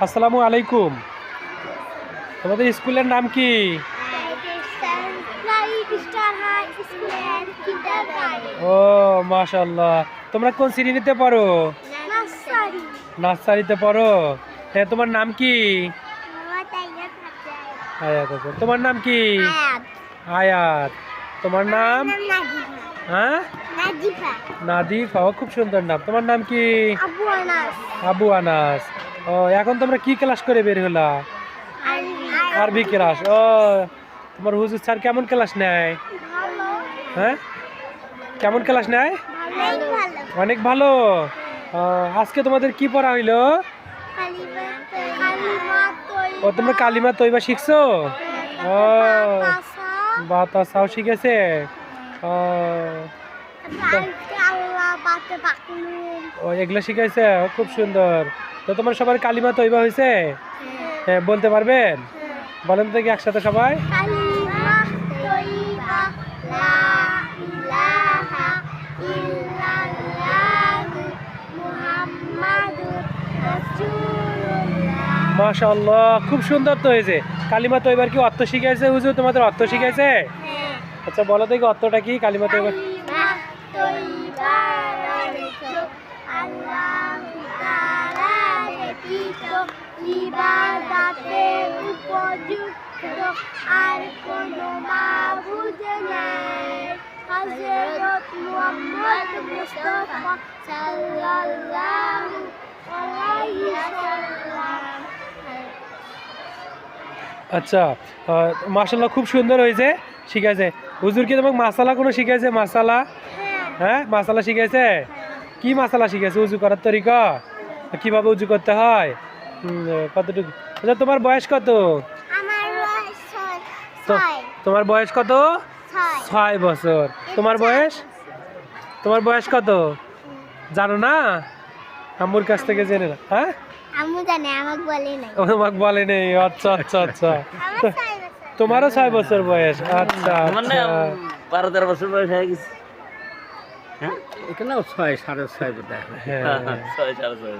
আসসালামু আলাইকুম। তোমাদের স্কুলের নাম কি? ও মাশাআল্লাহ। তোমরা কোন শ্রেণীতে পড়ো? নার্সারিতে পড়ো। হ্যাঁ, তোমার নাম কি? আয়াত আছে। তোমার নাম কি? আয়াত। তোমার নাম? হ্যাঁ, নাদিফা। ও খুব সুন্দর নাম। তোমার নাম কি? আবু আনাস। ও এখন তোমরা কি ক্লাস করে বের হলা? আরবি ক্লাস। ও তোমার হুজুর স্যার কেমন ক্লাস নেয়? হ্যাঁ, কেমন ক্লাস নেয়? অনেক ভালো। আজকে তোমাদের কি পড়া হইলো? ও তোমরা কালিমা তৈবা শিখছো? ও বাতাসাও শিখেছে। ও এগুলো শিখাইছে। খুব সুন্দর। তো তোমার সবার কালিমা তৈবা হয়েছে? হ্যাঁ, বলতে পারবেন? বলেন তো কি একসাথে সবাই। মাশাআল্লাহ, খুব সুন্দর তো হয়েছে। কালিমা তৈবার কি অর্থ শিখাইছে হুজুর? তোমাদের অর্থ শিখাইছে? আচ্ছা বলো দেখি অর্থটা কি কালিমা তৈবার? আর কোনো মাবুদ নাই হযরত মুহাম্মদ মুস্তাফা সাল্লাল্লাহু আলাইহি ওয়াসাল্লাম। আচ্ছা, মাশাআল্লাহ খুব সুন্দর হয়েছে। শিখাইছে হুজুর কি তোমাকে মাসালা কোনো শিখাইছে? মাসালা? হ্যাঁ, মাসালা শিখাইছে। কি মাসালা শিখাইছে? উজু করার তরিকা, কিভাবে উজু করতে হয়, কতটুকু? আচ্ছা তোমার বয়স কত? তোমার বয়স কত? 6 বছর। তোমার বয়স? তোমার বয়স কত জানো না? আম্মুর কাছ থেকে জেনে না। হ্যাঁ, আম্মু জানে, আমাকে বলে নাই। তোমাকে বলে নেই। আচ্ছা আচ্ছা আচ্ছা। তোমারও 6 বছর বয়স। আচ্ছা, 12-13 বছর বয়স হয়ে গেছে। হ্যাঁ, এখানেও 6 সাড়ে 6 বোধ হয়। হ্যাঁ। 6-6.5